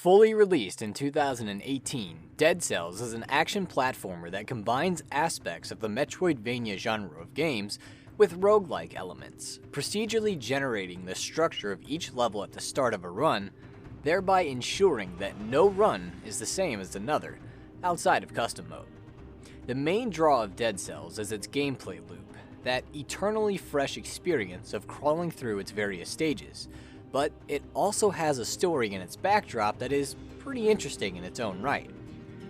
Fully released in 2018, Dead Cells is an action platformer that combines aspects of the Metroidvania genre of games with roguelike elements, procedurally generating the structure of each level at the start of a run, thereby ensuring that no run is the same as another, outside of custom mode. The main draw of Dead Cells is its gameplay loop, that eternally fresh experience of crawling through its various stages, but it also has a story in its backdrop that is pretty interesting in its own right.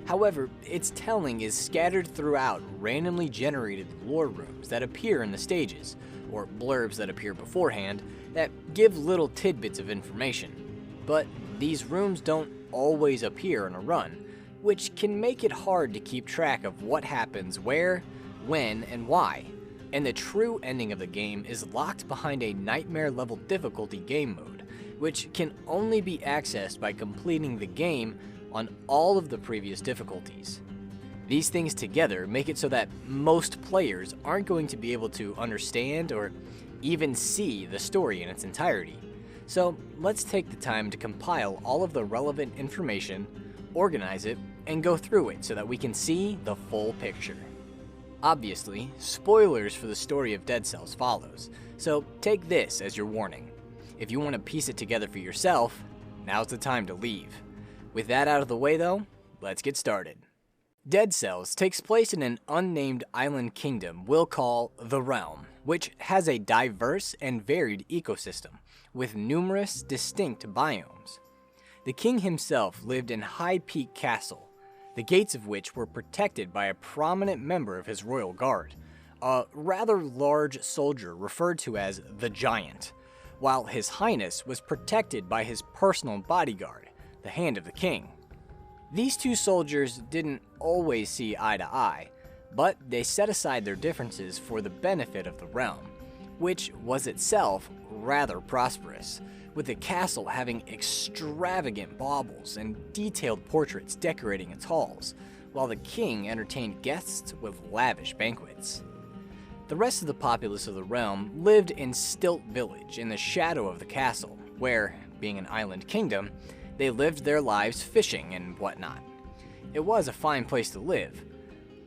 However, its telling is scattered throughout randomly generated lore rooms that appear in the stages, or blurbs that appear beforehand, that give little tidbits of information. But these rooms don't always appear in a run, which can make it hard to keep track of what happens where, when, and why. And the true ending of the game is locked behind a nightmare-level difficulty game mode, which can only be accessed by completing the game on all of the previous difficulties. These things together make it so that most players aren't going to be able to understand or even see the story in its entirety. So let's take the time to compile all of the relevant information, organize it, and go through it so that we can see the full picture. Obviously, spoilers for the story of Dead Cells follows, so take this as your warning. If you want to piece it together for yourself, now's the time to leave. With that out of the way though, let's get started. Dead Cells takes place in an unnamed island kingdom we'll call The Realm, which has a diverse and varied ecosystem, with numerous distinct biomes. The king himself lived in High Peak Castle, the gates of which were protected by a prominent member of his royal guard, a rather large soldier referred to as the Giant, while His Highness was protected by his personal bodyguard, the Hand of the King. These two soldiers didn't always see eye to eye, but they set aside their differences for the benefit of the realm, which was itself rather prosperous, with the castle having extravagant baubles and detailed portraits decorating its halls, while the king entertained guests with lavish banquets. The rest of the populace of the realm lived in Stilt Village in the shadow of the castle, where, being an island kingdom, they lived their lives fishing and whatnot. It was a fine place to live,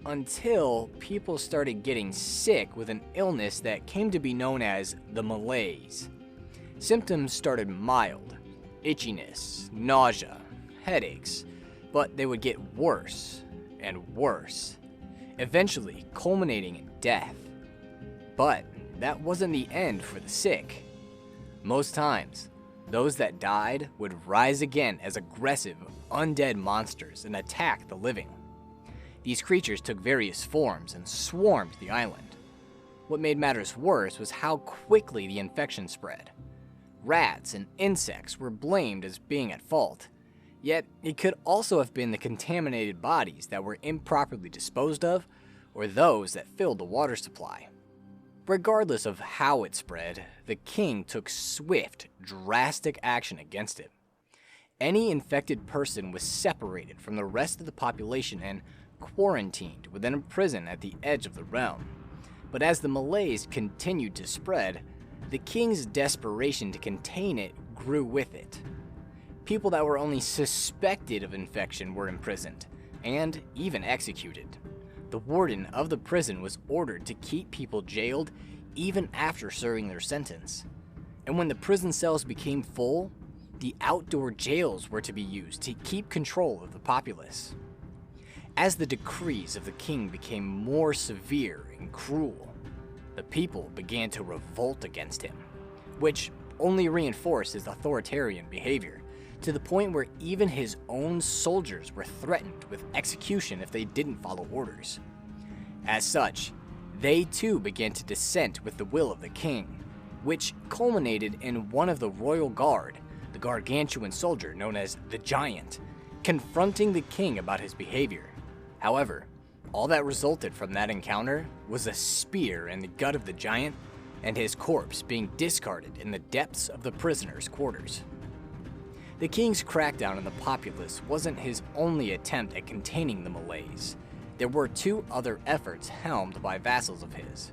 until people started getting sick with an illness that came to be known as the malaise. Symptoms started mild, itchiness, nausea, headaches, but they would get worse and worse, eventually culminating in death. But that wasn't the end for the sick. Most times, those that died would rise again as aggressive, undead monsters and attack the living. These creatures took various forms and swarmed the island. What made matters worse was how quickly the infection spread. Rats and insects were blamed as being at fault, yet it could also have been the contaminated bodies that were improperly disposed of, or those that filled the water supply. Regardless of how it spread, the king took swift, drastic action against it. Any infected person was separated from the rest of the population and quarantined within a prison at the edge of the realm. But as the malaise continued to spread, the king's desperation to contain it grew with it. People that were only suspected of infection were imprisoned, and even executed. The warden of the prison was ordered to keep people jailed even after serving their sentence. And when the prison cells became full, the outdoor jails were to be used to keep control of the populace. As the decrees of the king became more severe and cruel, the people began to revolt against him, which only reinforced his authoritarian behavior, to the point where even his own soldiers were threatened with execution if they didn't follow orders. As such, they too began to dissent with the will of the king, which culminated in one of the royal guard, the gargantuan soldier known as the Giant, confronting the king about his behavior. However, all that resulted from that encounter was a spear in the gut of the Giant and his corpse being discarded in the depths of the prisoner's quarters. The king's crackdown on the populace wasn't his only attempt at containing the malaise. There were two other efforts helmed by vassals of his.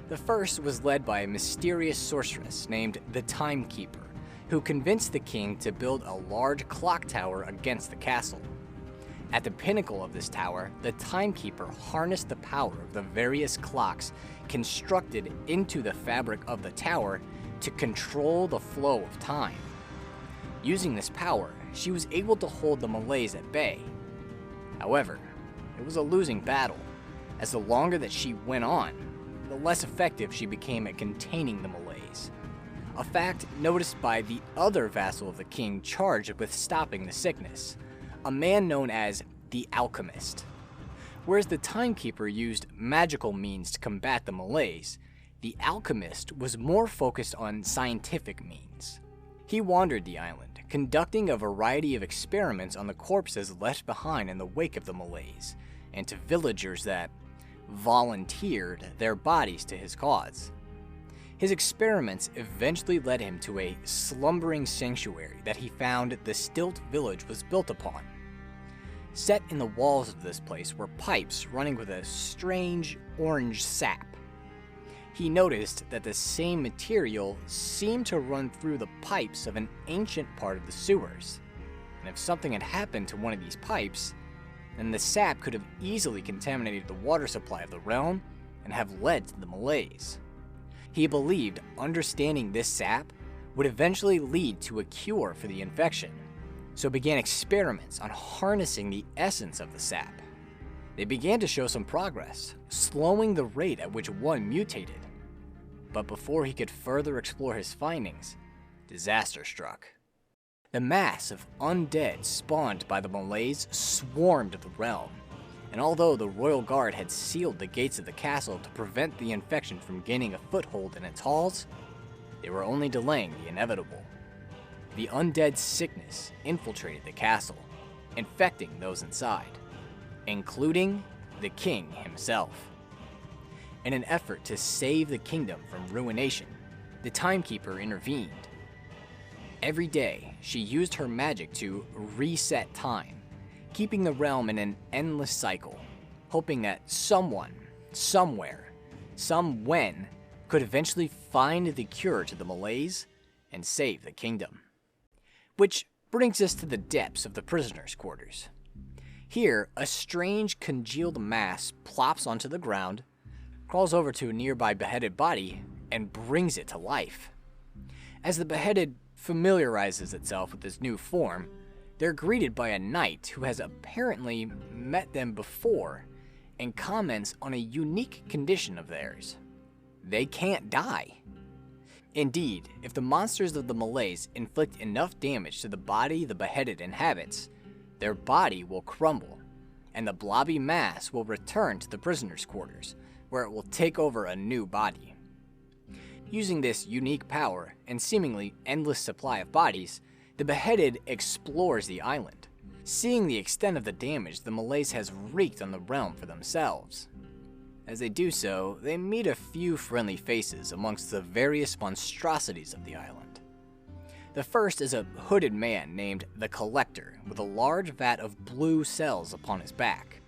The first was led by a mysterious sorceress named the Timekeeper, who convinced the king to build a large clock tower against the castle. At the pinnacle of this tower, the timekeeper harnessed the power of the various clocks constructed into the fabric of the tower to control the flow of time. Using this power, she was able to hold the Malays at bay. However, it was a losing battle, as the longer that she went on, the less effective she became at containing the Malays. A fact noticed by the other vassal of the king charged with stopping the sickness, a man known as the Alchemist. Whereas the timekeeper used magical means to combat the Malays, the Alchemist was more focused on scientific means. He wandered the island, conducting a variety of experiments on the corpses left behind in the wake of the Malays, and to villagers that volunteered their bodies to his cause. His experiments eventually led him to a slumbering sanctuary that he found the stilt village was built upon. Set in the walls of this place were pipes running with a strange orange sap. He noticed that the same material seemed to run through the pipes of an ancient part of the sewers, and if something had happened to one of these pipes, then the sap could have easily contaminated the water supply of the realm and have led to the Malays. He believed understanding this sap would eventually lead to a cure for the infection, so began experiments on harnessing the essence of the sap. They began to show some progress, slowing the rate at which one mutated. But before he could further explore his findings, disaster struck. The mass of undead spawned by the Malays swarmed the realm, and although the royal guard had sealed the gates of the castle to prevent the infection from gaining a foothold in its halls, they were only delaying the inevitable. The undead sickness infiltrated the castle, infecting those inside, including the king himself. In an effort to save the kingdom from ruination, the timekeeper intervened. Every day, she used her magic to reset time, keeping the realm in an endless cycle, hoping that someone, somewhere, some when, could eventually find the cure to the Malays and save the kingdom. Which brings us to the depths of the prisoners' quarters. Here, a strange congealed mass plops onto the ground, crawls over to a nearby beheaded body, and brings it to life. As the beheaded familiarizes itself with this new form, they're greeted by a knight who has apparently met them before and comments on a unique condition of theirs. They can't die. Indeed, if the monsters of the Malays inflict enough damage to the body the beheaded inhabits, their body will crumble, and the blobby mass will return to the prisoners' quarters, where it will take over a new body. Using this unique power and seemingly endless supply of bodies, the beheaded explores the island, seeing the extent of the damage the Malays has wreaked on the realm for themselves. As they do so, they meet a few friendly faces amongst the various monstrosities of the island. The first is a hooded man named the Collector with a large vat of blue cells upon his back.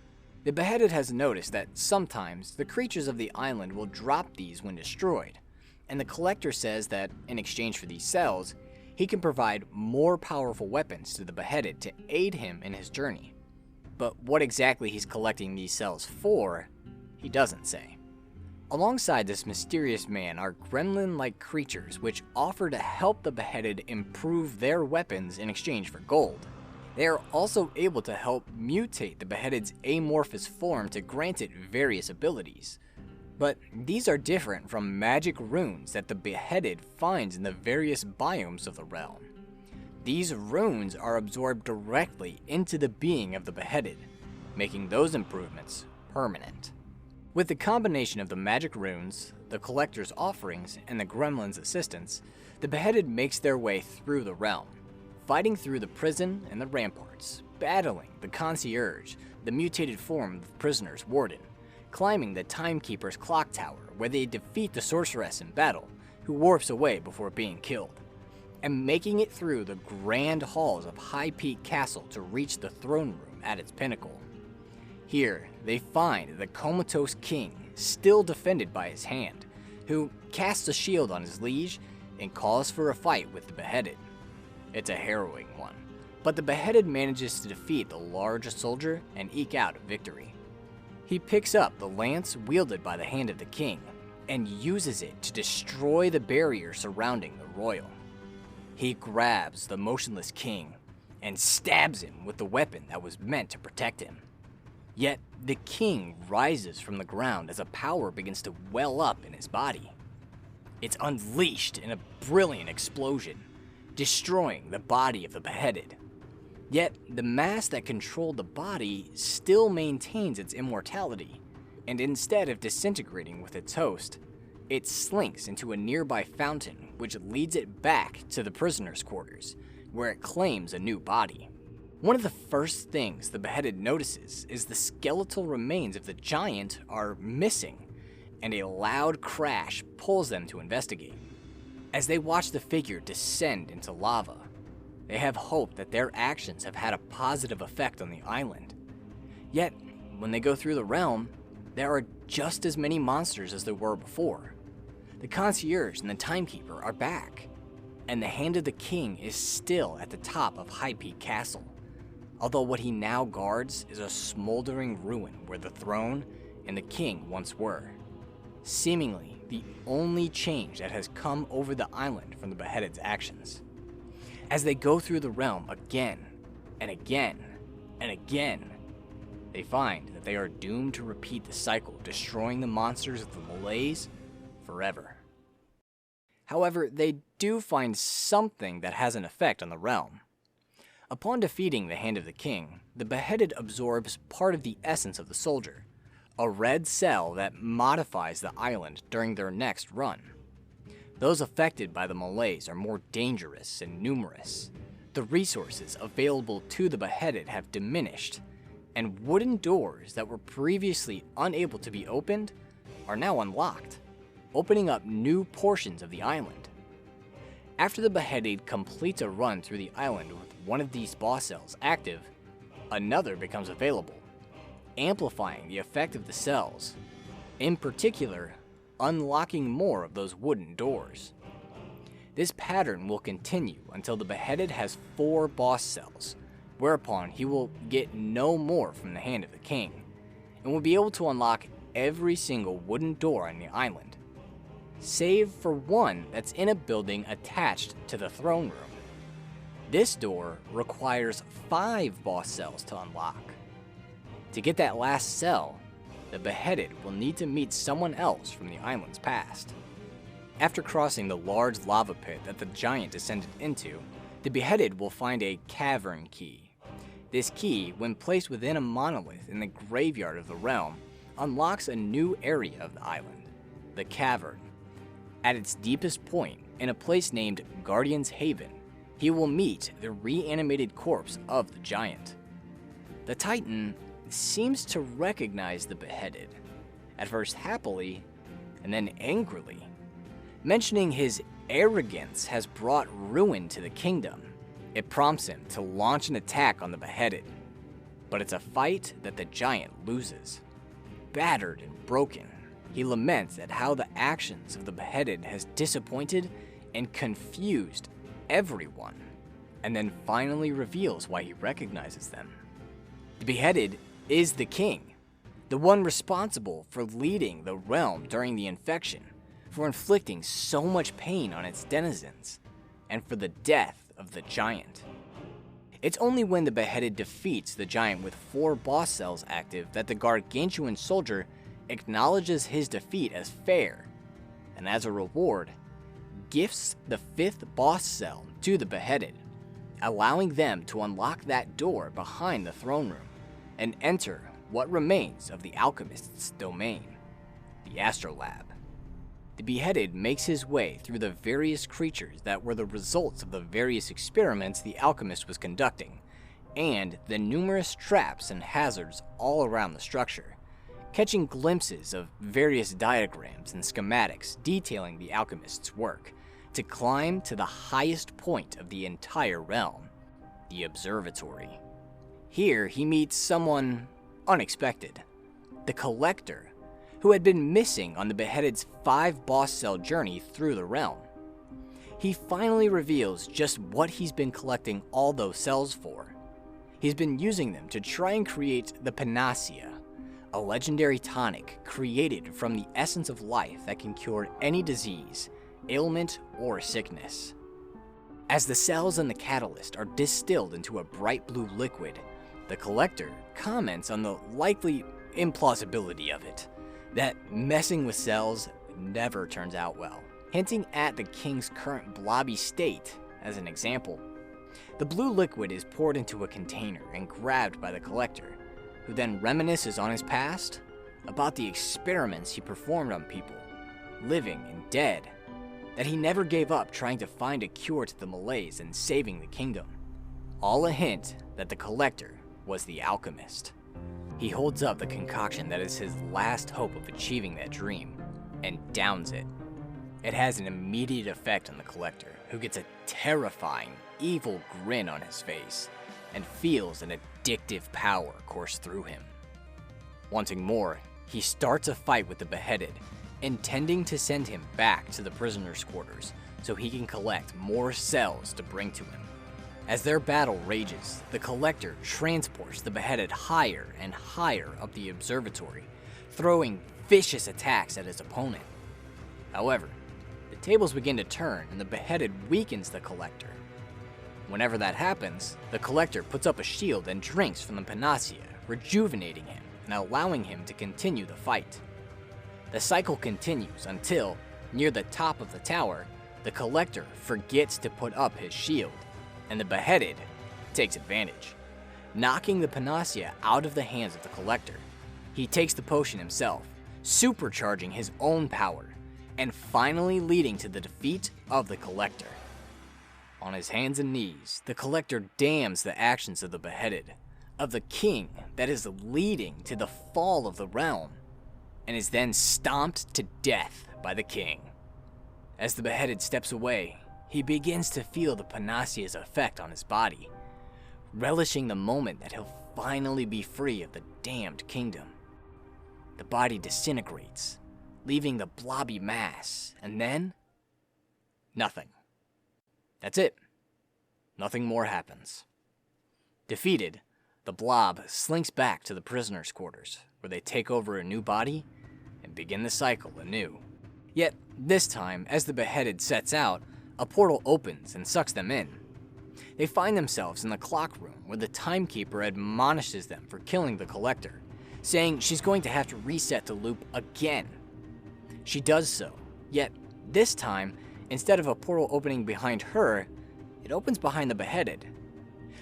The beheaded has noticed that sometimes the creatures of the island will drop these when destroyed, and the Collector says that in exchange for these cells, he can provide more powerful weapons to the beheaded to aid him in his journey. But what exactly he's collecting these cells for, he doesn't say. Alongside this mysterious man are gremlin-like creatures which offer to help the beheaded improve their weapons in exchange for gold. They are also able to help mutate the beheaded's amorphous form to grant it various abilities. But these are different from magic runes that the beheaded finds in the various biomes of the realm. These runes are absorbed directly into the being of the beheaded, making those improvements permanent. With the combination of the magic runes, the Collector's offerings, and the gremlin's assistance, the beheaded makes their way through the realm, fighting through the prison and the ramparts, battling the concierge, the mutated form of the prisoner's warden, climbing the timekeeper's clock tower where they defeat the sorceress in battle, who warps away before being killed, and making it through the grand halls of High Peak Castle to reach the throne room at its pinnacle. Here, they find the comatose king still defended by his hand, who casts a shield on his liege and calls for a fight with the beheaded. It's a harrowing one, but the beheaded manages to defeat the large soldier and eke out a victory. He picks up the lance wielded by the hand of the king and uses it to destroy the barrier surrounding the royal. He grabs the motionless king and stabs him with the weapon that was meant to protect him. Yet the king rises from the ground as a power begins to well up in his body. It's unleashed in a brilliant explosion, destroying the body of the beheaded. Yet the mass that controlled the body still maintains its immortality, and instead of disintegrating with its host, it slinks into a nearby fountain which leads it back to the prisoner's quarters, where it claims a new body. One of the first things the beheaded notices is the skeletal remains of the giant are missing, and a loud crash pulls them to investigate. As they watch the figure descend into lava, they have hope that their actions have had a positive effect on the island. Yet, when they go through the realm, there are just as many monsters as there were before. The concierge and the timekeeper are back, and the Hand of the King is still at the top of High Peak Castle, although what he now guards is a smoldering ruin where the throne and the king once were, seemingly the only change that has come over the island from the beheaded's actions. As they go through the realm again and again and again, they find that they are doomed to repeat the cycle, destroying the monsters of the Malays forever. However, they do find something that has an effect on the realm. Upon defeating the Hand of the King, the beheaded absorbs part of the essence of the soldier, a red cell that modifies the island during their next run. Those affected by the Malays are more dangerous and numerous. The resources available to the beheaded have diminished, and wooden doors that were previously unable to be opened are now unlocked, opening up new portions of the island. After the beheaded completes a run through the island with one of these boss cells active, another becomes available, amplifying the effect of the cells, in particular, unlocking more of those wooden doors. This pattern will continue until the beheaded has 4 boss cells, whereupon he will get no more from the Hand of the King, and will be able to unlock every single wooden door on the island, save for one that's in a building attached to the throne room. This door requires 5 boss cells to unlock. To get that last cell, the beheaded will need to meet someone else from the island's past. After crossing the large lava pit that the giant descended into, the beheaded will find a cavern key. This key, when placed within a monolith in the graveyard of the realm, unlocks a new area of the island, the cavern. At its deepest point, in a place named Guardian's Haven, he will meet the reanimated corpse of the giant. The Titan seems to recognize the beheaded, at first happily, and then angrily, mentioning his arrogance has brought ruin to the kingdom. It prompts him to launch an attack on the beheaded, but it's a fight that the giant loses. Battered and broken, he laments at how the actions of the beheaded has disappointed and confused everyone, and then finally reveals why he recognizes them. The beheaded is the king, the one responsible for leading the realm during the infection, for inflicting so much pain on its denizens, and for the death of the giant. It's only when the beheaded defeats the giant with 4 boss cells active that the gargantuan soldier acknowledges his defeat as fair, and as a reward, gifts the 5th boss cell to the beheaded, allowing them to unlock that door behind the throne room and enter what remains of the alchemist's domain, the astrolab. The beheaded makes his way through the various creatures that were the results of the various experiments the alchemist was conducting, and the numerous traps and hazards all around the structure, catching glimpses of various diagrams and schematics detailing the alchemist's work, to climb to the highest point of the entire realm, the observatory. Here he meets someone unexpected, the Collector, who had been missing on the beheaded's 5 boss cell journey through the realm. he finally reveals just what he's been collecting all those cells for. He's been using them to try and create the Panacea, a legendary tonic created from the essence of life that can cure any disease, ailment, or sickness. As the cells in the catalyst are distilled into a bright blue liquid, the collector comments on the likely implausibility of it, that messing with cells never turns out well, hinting at the king's current blobby state as an example. The blue liquid is poured into a container and grabbed by the collector, who then reminisces on his past about the experiments he performed on people, living and dead, that he never gave up trying to find a cure to the malaise and saving the kingdom. All a hint that the collector was the alchemist. He holds up the concoction that is his last hope of achieving that dream, and downs it. It has an immediate effect on the collector, who gets a terrifying, evil grin on his face, and feels an addictive power course through him. Wanting more, he starts a fight with the beheaded, intending to send him back to the prisoner's quarters so he can collect more cells to bring to him. As their battle rages, the collector transports the beheaded higher and higher up the observatory, throwing vicious attacks at his opponent. However, the tables begin to turn and the beheaded weakens the collector. Whenever that happens, the collector puts up a shield and drinks from the Panacea, rejuvenating him and allowing him to continue the fight. The cycle continues until, near the top of the tower, the collector forgets to put up his shield, and the beheaded takes advantage. Knocking the Panacea out of the hands of the collector, he takes the potion himself, supercharging his own power, and finally leading to the defeat of the collector. On his hands and knees, the collector damns the actions of the beheaded, of the king that is leading to the fall of the realm, and is then stomped to death by the king. As the beheaded steps away, he begins to feel the Panacea's effect on his body, relishing the moment that he'll finally be free of the damned kingdom. The body disintegrates, leaving the blobby mass, and then nothing. That's it. Nothing more happens. Defeated, the blob slinks back to the prisoner's quarters, where they take over a new body and begin the cycle anew. Yet, this time, as the beheaded sets out, a portal opens and sucks them in. They find themselves in the clock room where the timekeeper admonishes them for killing the collector, saying she's going to have to reset the loop again. She does so, yet this time, instead of a portal opening behind her, it opens behind the beheaded.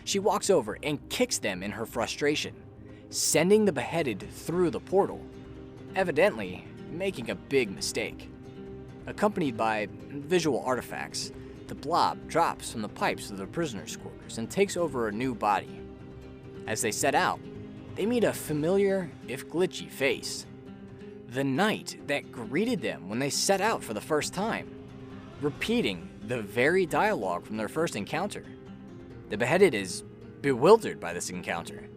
She walks over and kicks them in her frustration, sending the beheaded through the portal, evidently making a big mistake. Accompanied by visual artifacts, the blob drops from the pipes of the prisoner's quarters and takes over a new body. As they set out, they meet a familiar, if glitchy, face. The knight that greeted them when they set out for the first time, repeating the very dialogue from their first encounter. The beheaded is bewildered by this encounter,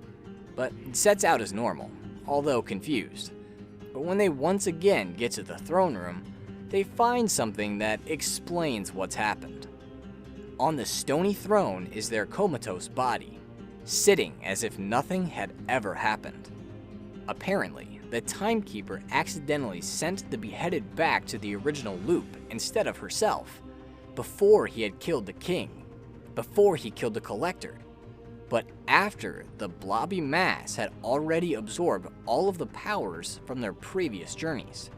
but sets out as normal, although confused. But when they once again get to the throne room, they find something that explains what's happened. On the stony throne is their comatose body, sitting as if nothing had ever happened. Apparently, the timekeeper accidentally sent the beheaded back to the original loop instead of herself, before he had killed the king, before he killed the collector, but after the blobby mass had already absorbed all of the powers from their previous journeys.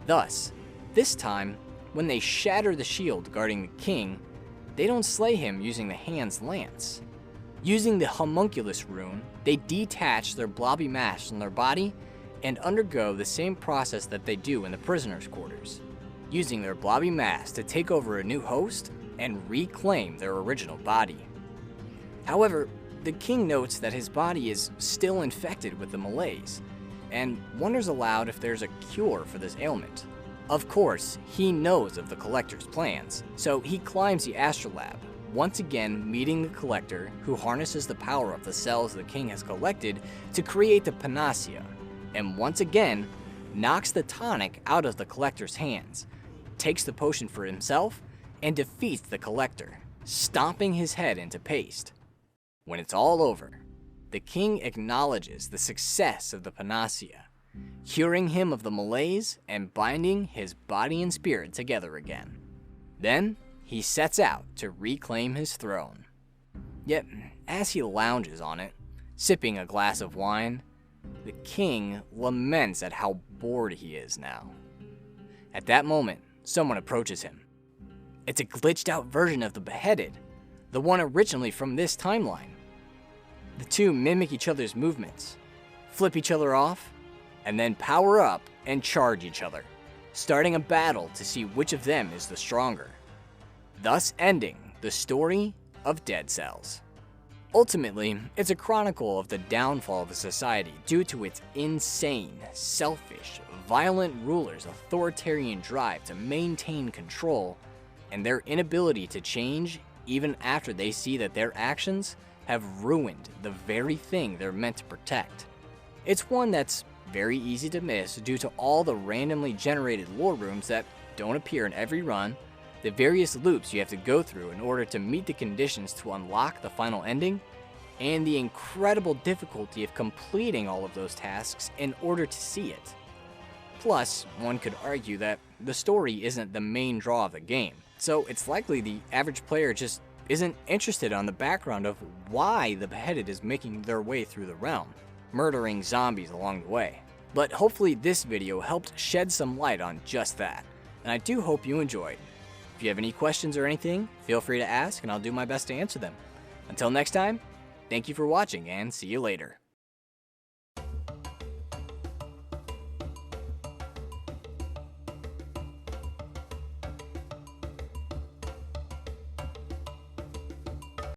Thus, this time, when they shatter the shield guarding the king, they don't slay him using the hand's lance. Using the homunculus rune, they detach their blobby mass from their body and undergo the same process that they do in the prisoner's quarters, using their blobby mass to take over a new host and reclaim their original body. However, the king notes that his body is still infected with the malaise, and wonders aloud if there's a cure for this ailment. Of course, he knows of the collector's plans, so he climbs the astrolabe, once again meeting the collector, who harnesses the power of the cells the king has collected to create the Panacea, and once again knocks the tonic out of the collector's hands, takes the potion for himself, and defeats the Collector, stomping his head into paste. When it's all over, the king acknowledges the success of the panacea, curing him of the malaise and binding his body and spirit together again. Then, he sets out to reclaim his throne. Yet, as he lounges on it, sipping a glass of wine, the king laments at how bored he is now. At that moment, someone approaches him. It's a glitched out version of the beheaded, the one originally from this timeline. The two mimic each other's movements, flip each other off, and then power up and charge each other, starting a battle to see which of them is the stronger, thus ending the story of Dead Cells. Ultimately, it's a chronicle of the downfall of a society due to its insane, selfish, violent rulers' authoritarian drive to maintain control, and their inability to change even after they see that their actions have ruined the very thing they're meant to protect. It's one that's very easy to miss due to all the randomly generated lore rooms that don't appear in every run, the various loops you have to go through in order to meet the conditions to unlock the final ending, and the incredible difficulty of completing all of those tasks in order to see it. Plus, one could argue that the story isn't the main draw of the game, so it's likely the average player just isn't interested on the background of why the beheaded is making their way through the realm, murdering zombies along the way. But hopefully this video helped shed some light on just that, and I do hope you enjoyed. If you have any questions or anything, feel free to ask and I'll do my best to answer them. Until next time, thank you for watching and see you later.